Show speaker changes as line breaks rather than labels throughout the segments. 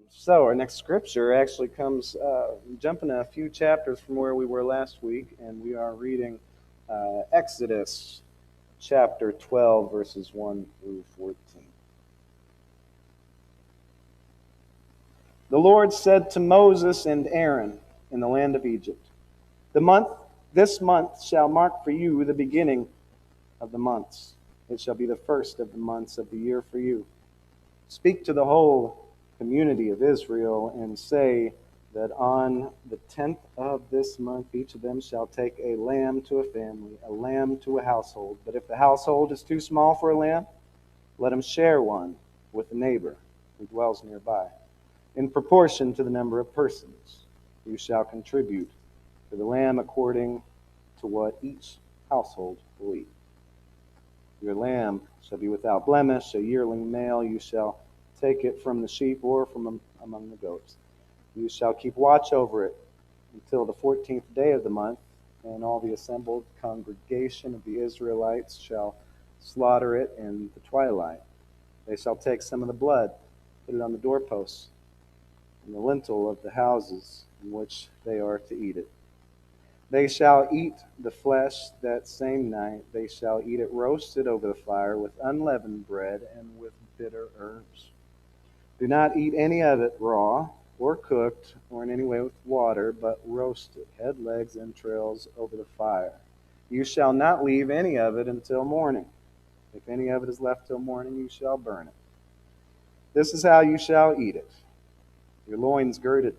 So our next scripture actually comes jumping a few chapters from where we were last week, and we are reading Exodus chapter 12, verses 1 through 14. The Lord said to Moses and Aaron in the land of Egypt, "The month, this month shall mark for you the beginning of the months. It shall be the first of the months of the year for you. Speak to the whole community of Israel and say that on the 10th of this month each of them shall take a lamb to a family, a lamb to a household. But if the household is too small for a lamb, let him share one with a neighbor who dwells nearby. In proportion to the number of persons, you shall contribute to the lamb according to what each household will eat. Your lamb shall be without blemish, a yearling male. You shall take it from the sheep or from among the goats. You shall keep watch over it until the 14th day of the month, and all the assembled congregation of the Israelites shall slaughter it in the twilight. They shall take some of the blood, put it on the doorposts and the lintel of the houses in which they are to eat it. They shall eat the flesh that same night. They shall eat it roasted over the fire with unleavened bread and with bitter herbs. Do not eat any of it raw or cooked or in any way with water, but roasted, head, legs, entrails over the fire. You shall not leave any of it until morning. If any of it is left till morning, you shall burn it. This is how you shall eat it: your loins girded,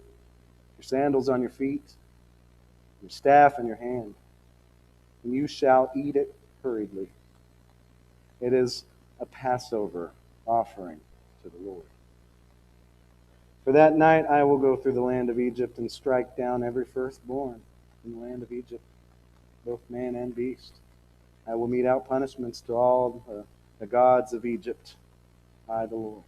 your sandals on your feet, your staff in your hand, and you shall eat it hurriedly. It is a Passover offering to the Lord. For that night I will go through the land of Egypt and strike down every firstborn in the land of Egypt, both man and beast. I will mete out punishments to all the gods of Egypt, I the Lord.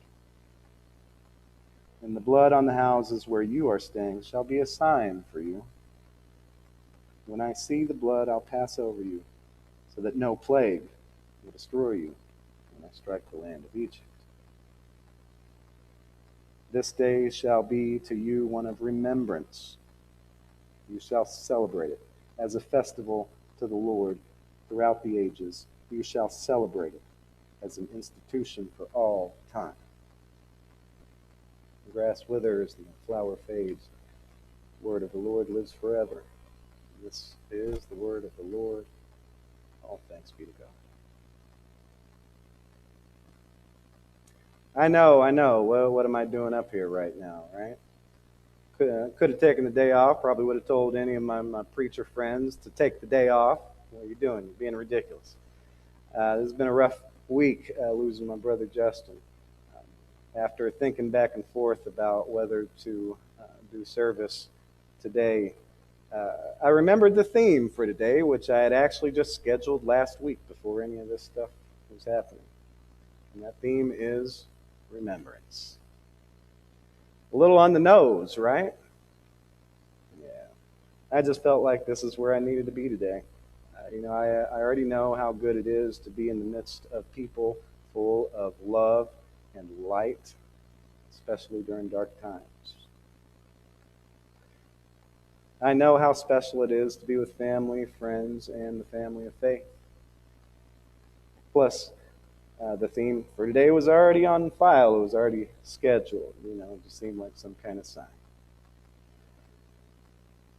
And the blood on the houses where you are staying shall be a sign for you. When I see the blood, I'll pass over you, so that no plague will destroy you when I strike the land of Egypt. This day shall be to you one of remembrance. You shall celebrate it as a festival to the Lord throughout the ages. You shall celebrate it as an institution for all time. The grass withers and the flower fades. The word of the Lord lives forever. This is the word of the Lord. All thanks be to God. I know. Well, what am I doing up here right now, right? Could have taken the day off. Probably would have told any of my preacher friends to take the day off. What are you doing? You're being ridiculous. This has been a rough week, losing my brother Justin. After thinking back and forth about whether to do service today, I remembered the theme for today, which I had actually just scheduled last week before any of this stuff was happening. And that theme is remembrance. A little on the nose, right? Yeah. I just felt like this is where I needed to be today. I already know how good it is to be in the midst of people full of love and light, especially during dark times. I know how special it is to be with family, friends, and the family of faith. Plus, the theme for today was already on file. It was already scheduled. It just seemed like some kind of sign.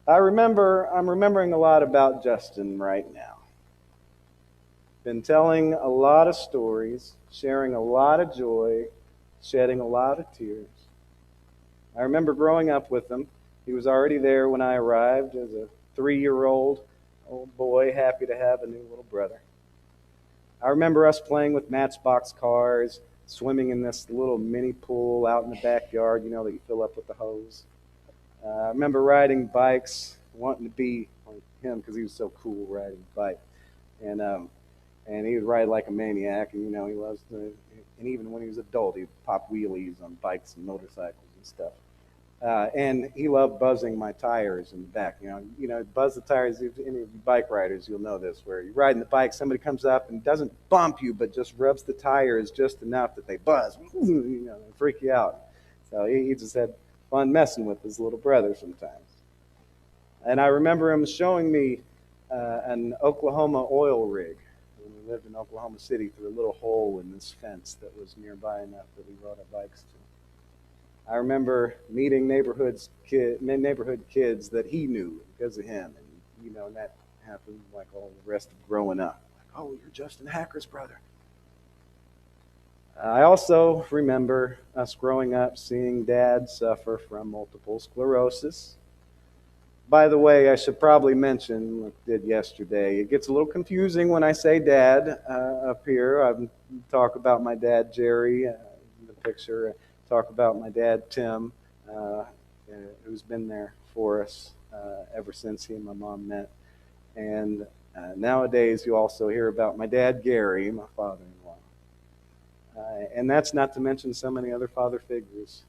I'm remembering a lot about Justin right now. Been telling a lot of stories, sharing a lot of joy, shedding a lot of tears. I remember growing up with him. He was already there when I arrived as a 3-year-old old boy, happy to have a new little brother. I remember us playing with matchbox cars, swimming in this little mini pool out in the backyard, that you fill up with the hose. I remember riding bikes, wanting to be like him because he was so cool riding a bike. And he would ride like a maniac, and he loves to, and even when he was an adult, he'd pop wheelies on bikes and motorcycles and stuff. And he loved buzzing my tires in the back. Buzz the tires. If any of you bike riders, you'll know this, where you're riding the bike, somebody comes up and doesn't bump you, but just rubs the tires just enough that they buzz. They freak you out. So he just had fun messing with his little brother sometimes. And I remember him showing me an Oklahoma oil rig. When we lived in Oklahoma City, through a little hole in this fence that was nearby enough that we rode our bikes to. I remember meeting neighborhood kids that he knew because of him, and and that happened like all the rest of growing up. Like, oh, you're Justin Hacker's brother. I also remember us growing up seeing Dad suffer from multiple sclerosis. By the way, I should probably mention, like I did yesterday, it gets a little confusing when I say Dad up here. I talk about my dad, Jerry, in the picture. I talk about my dad, Tim, who's been there for us ever since he and my mom met. And nowadays, you also hear about my dad, Gary, my father-in-law. And that's not to mention so many other father figures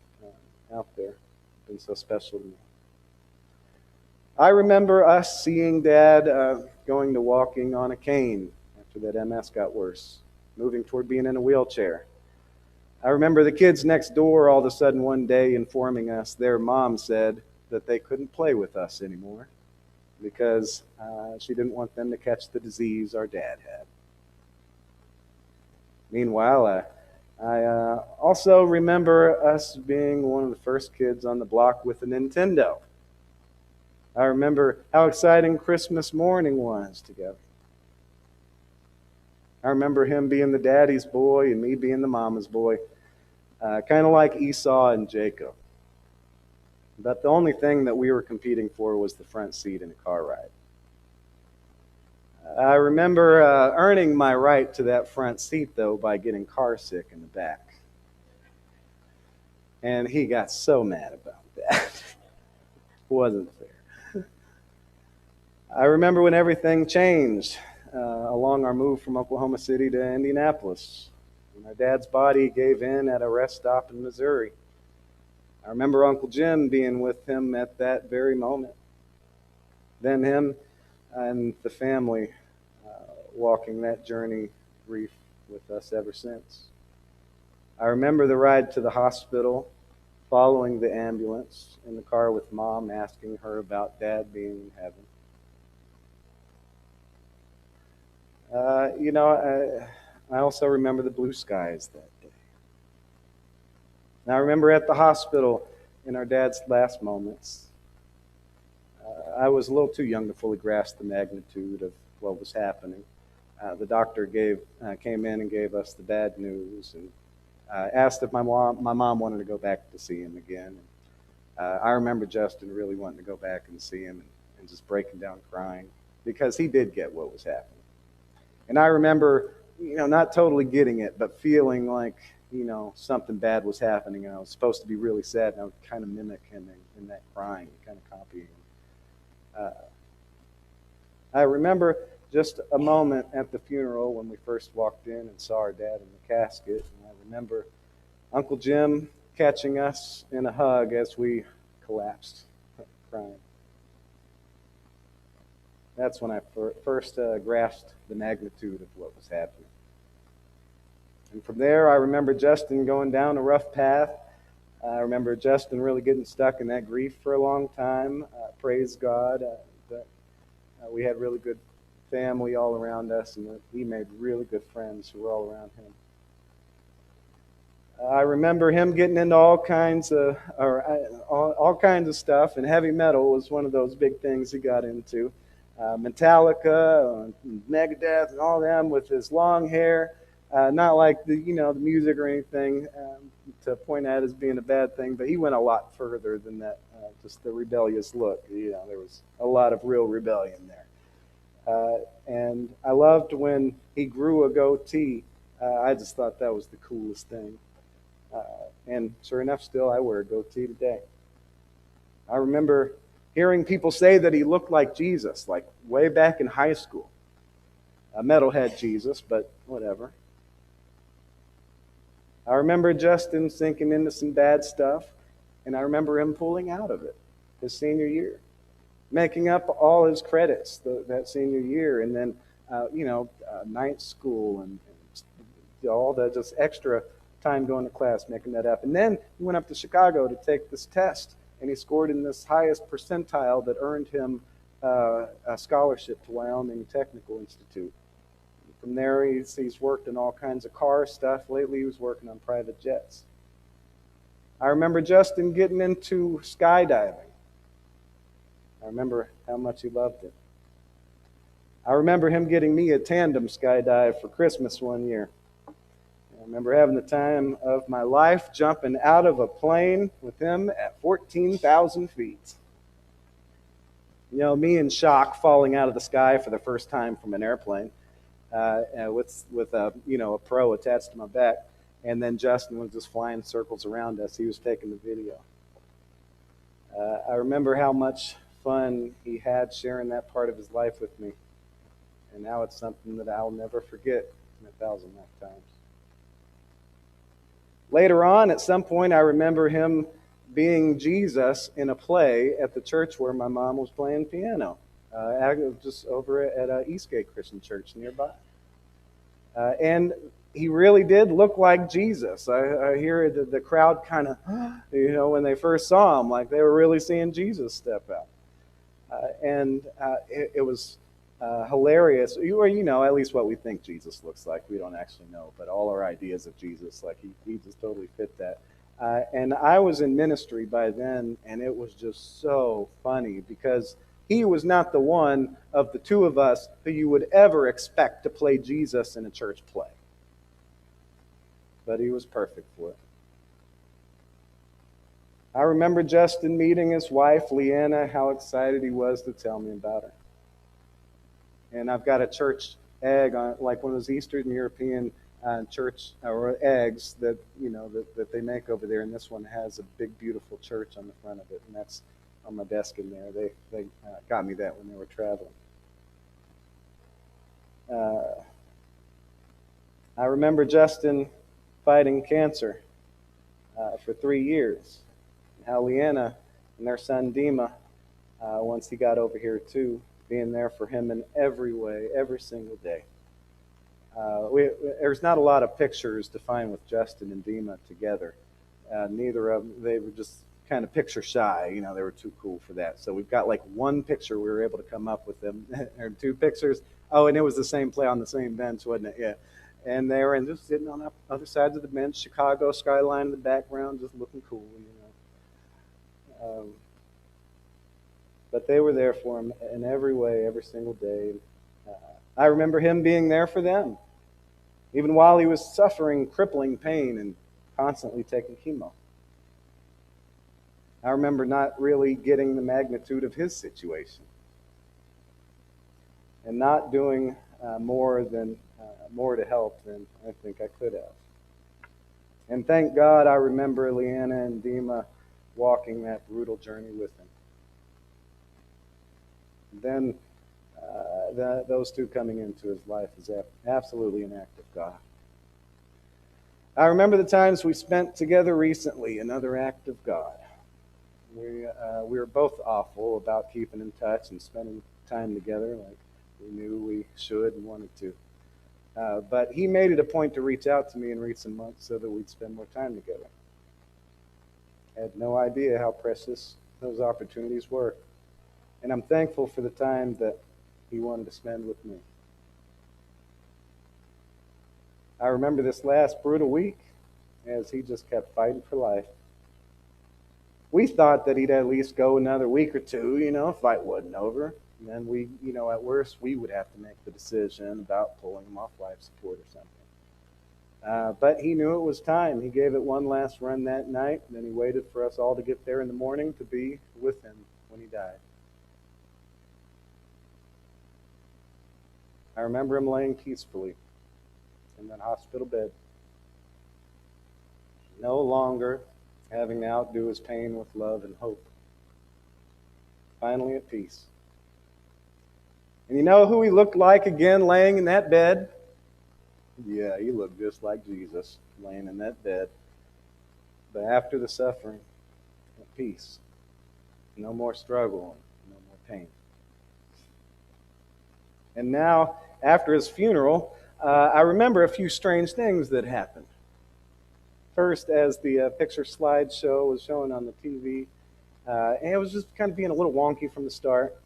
out there. Been so special to me. I remember us seeing Dad going to walking on a cane after that MS got worse, moving toward being in a wheelchair. I remember the kids next door all of a sudden one day informing us their mom said that they couldn't play with us anymore because she didn't want them to catch the disease our dad had. Meanwhile, I also remember us being one of the first kids on the block with a Nintendo. I remember how exciting Christmas morning was together. I remember him being the daddy's boy and me being the mama's boy, kind of like Esau and Jacob. But the only thing that we were competing for was the front seat in a car ride. I remember earning my right to that front seat, though, by getting car sick in the back. And he got so mad about that. Wasn't fair. I remember when everything changed along our move from Oklahoma City to Indianapolis. When our dad's body gave in at a rest stop in Missouri. I remember Uncle Jim being with him at that very moment. Then him and the family walking that journey grief with us ever since. I remember the ride to the hospital, following the ambulance in the car with Mom, asking her about Dad being in heaven. I also remember the blue skies that day. And I remember at the hospital in our dad's last moments, I was a little too young to fully grasp the magnitude of what was happening. The doctor came in and gave us the bad news and asked if my mom wanted to go back to see him again. I remember Justin really wanting to go back and see him and just breaking down crying because he did get what was happening. And I remember, not totally getting it, but feeling like, something bad was happening, and I was supposed to be really sad, and I would kind of mimic him in that crying, kind of copying him. I remember just a moment at the funeral when we first walked in and saw our dad in the casket, and I remember Uncle Jim catching us in a hug as we collapsed, crying. That's when I first grasped the magnitude of what was happening. And from there, I remember Justin going down a rough path. I remember Justin really getting stuck in that grief for a long time. Praise God that we had really good family all around us, and that he made really good friends who were all around him. I remember him getting into all kinds of stuff, and heavy metal was one of those big things he got into. Metallica, Megadeth, and all them with his long hair. Not like the music or anything to point at as being a bad thing, but he went a lot further than that. Just the rebellious look. There was a lot of real rebellion there. And I loved when he grew a goatee. I just thought that was the coolest thing. And sure enough, still I wear a goatee today. I remember hearing people say that he looked like Jesus, like way back in high school. A metalhead Jesus, but whatever. I remember Justin sinking into some bad stuff, and I remember him pulling out of it his senior year, making up all his credits that senior year, and then, night school and all the just extra time going to class making that up. And then he went up to Chicago to take this test, and he scored in this highest percentile that earned him a scholarship to Wyoming Technical Institute. From there, he's worked in all kinds of car stuff. Lately, he was working on private jets. I remember Justin getting into skydiving. I remember how much he loved it. I remember him getting me a tandem skydive for Christmas one year. I remember having the time of my life jumping out of a plane with him at 14,000 feet. You know, me in shock falling out of the sky for the first time from an airplane with a pro attached to my back. And then Justin was just flying circles around us. He was taking the video. I remember how much fun he had sharing that part of his life with me. And now it's something that I'll never forget in 1,000 lifetimes. Later on, at some point, I remember him being Jesus in a play at the church where my mom was playing piano, just over at Eastgate Christian Church nearby. And he really did look like Jesus. I hear the crowd kind of, when they first saw him, like they were really seeing Jesus step out. It was hilarious. At least what we think Jesus looks like. We don't actually know, but all our ideas of Jesus, like he just totally fit that. And I was in ministry by then, and it was just so funny because he was not the one of the two of us who you would ever expect to play Jesus in a church play. But he was perfect for it. I remember Justin meeting his wife, Leanna, how excited he was to tell me about her. And I've got a church egg on, like one of those Eastern European church or eggs that that they make over there, and this one has a big, beautiful church on the front of it, and that's on my desk in there. They got me that when they were traveling. I remember Justin fighting cancer for 3 years. And how Leanna and their son Dima, once he got over here too, being there for him in every way, every single day. There's not a lot of pictures to find with Justin and Dima together. Neither of them, they were just kind of picture shy. They were too cool for that. So we've got like one picture we were able to come up with them, or two pictures. Oh, and it was the same play on the same bench, wasn't it? Yeah. And they were just sitting on the other sides of the bench, Chicago skyline in the background, just looking cool, But they were there for him in every way, every single day. I remember him being there for them, even while he was suffering crippling pain and constantly taking chemo. I remember not really getting the magnitude of his situation and not doing more to help than I think I could have. And thank God I remember Leanna and Dima walking that brutal journey with him. And then those two coming into his life is absolutely an act of God. I remember the times we spent together recently, another act of God. We were both awful about keeping in touch and spending time together like we knew we should and wanted to. But he made it a point to reach out to me in recent months so that we'd spend more time together. I had no idea how precious those opportunities were. And I'm thankful for the time that he wanted to spend with me. I remember this last brutal week as he just kept fighting for life. We thought that he'd at least go another week or two, if fight wasn't over. And then we, at worst, we would have to make the decision about pulling him off life support or something. But he knew it was time. He gave it one last run that night, and then he waited for us all to get there in the morning to be with him when he died. I remember him laying peacefully in that hospital bed, no longer having to outdo his pain with love and hope. Finally at peace. And you know who he looked like again laying in that bed? Yeah, he looked just like Jesus laying in that bed. But after the suffering, at peace. No more struggle, no more pain. And now, after his funeral, I remember a few strange things that happened. first as the picture slideshow was showing on the TV. And it was just kind of being a little wonky from the start.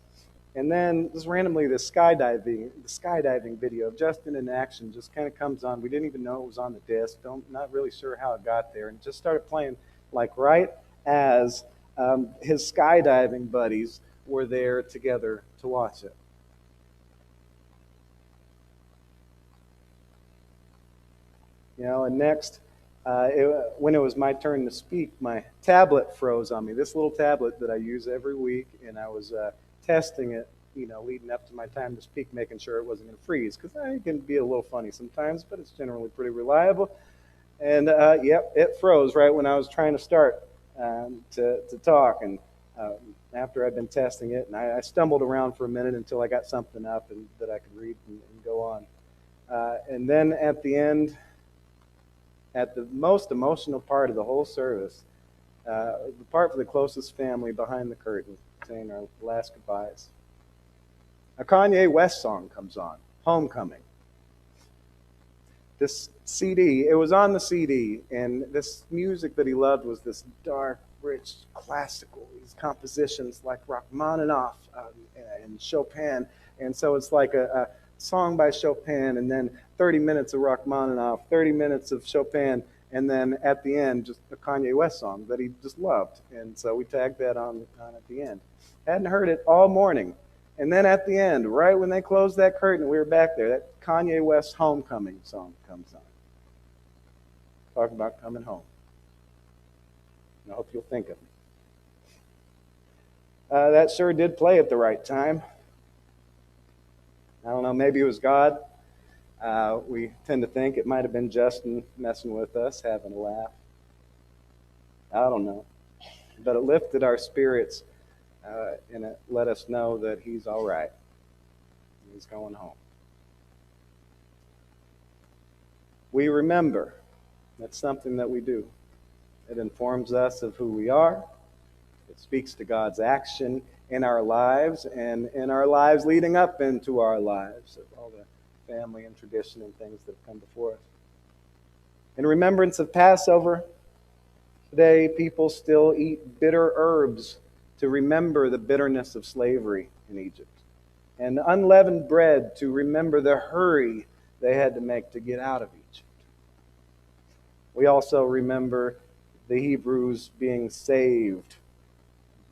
And then just randomly, the skydiving video of Justin in action just kind of comes on. We didn't even know it was on the disc. Not really sure how it got there, and it just started playing like right as his skydiving buddies were there together to watch it. And next, when it was my turn to speak, my tablet froze on me. This little tablet that I use every week, and I was testing it, leading up to my time to speak, making sure it wasn't going to freeze, because it can be a little funny sometimes, but it's generally pretty reliable. And yep, it froze right when I was trying to start to talk. And after I'd been testing it, and I stumbled around for a minute until I got something up and that I could read and go on. And then at the end, at the most emotional part of the whole service, the part for the closest family behind the curtain, saying our last goodbyes, a Kanye West song comes on, Homecoming. This CD, it was on the CD, and this music that he loved was this dark, rich, classical, these compositions like Rachmaninoff and Chopin. And so it's like a song by Chopin, and then 30 minutes of Rachmaninoff, 30 minutes of Chopin, and then at the end, just a Kanye West song that he just loved. And so we tagged that on at the end. Hadn't heard it all morning. And then at the end, right when they closed that curtain, we were back there, that Kanye West Homecoming song comes on. Talk about coming home. And I hope you'll think of me. That sure did play at the right time. I don't know, maybe it was God. We tend to think it might have been Justin messing with us, having a laugh. I don't know. But it lifted our spirits, and it let us know that he's all right. He's going home. We remember. That's something that we do. It informs us of who we are. It speaks to God's action in our lives and in our lives leading up into our lives, of all the family and tradition and things that have come before us. In remembrance of Passover, today people still eat bitter herbs to remember the bitterness of slavery in Egypt, and unleavened bread to remember the hurry they had to make to get out of Egypt. We also remember the Hebrews being saved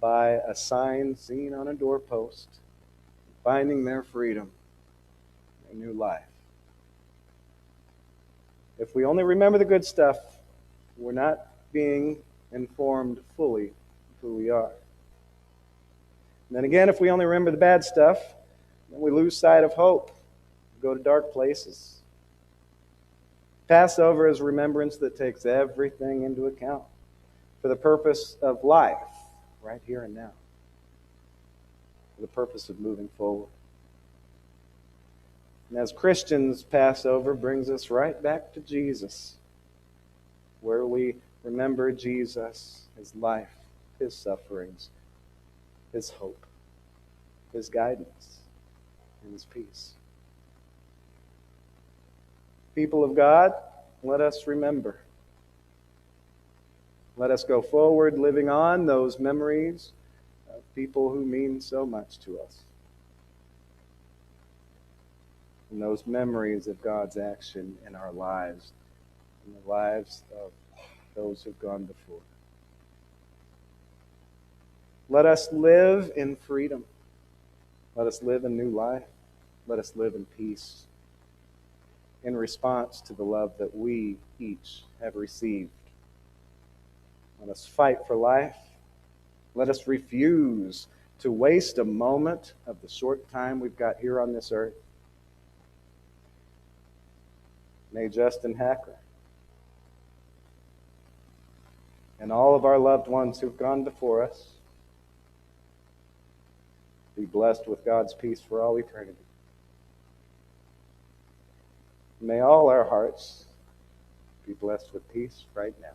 by a sign seen on a doorpost, finding their freedom, their new life. If we only remember the good stuff, we're not being informed fully of who we are. And then again, if we only remember the bad stuff, then we lose sight of hope, we go to dark places. Passover is remembrance that takes everything into account for the purpose of life, right here and now, for the purpose of moving forward. And as Christians, Passover brings us right back to Jesus, where we remember Jesus, his life, his sufferings, his hope, his guidance, and his peace. People of God, let us remember. Let us go forward, living on those memories of people who mean so much to us. And those memories of God's action in our lives, in the lives of those who've gone before. Let us live in freedom. Let us live a new life. Let us live in peace, in response to the love that we each have received. Let us fight for life. Let us refuse to waste a moment of the short time we've got here on this earth. May Justin Hacker and all of our loved ones who've gone before us be blessed with God's peace for all eternity. May all our hearts be blessed with peace right now.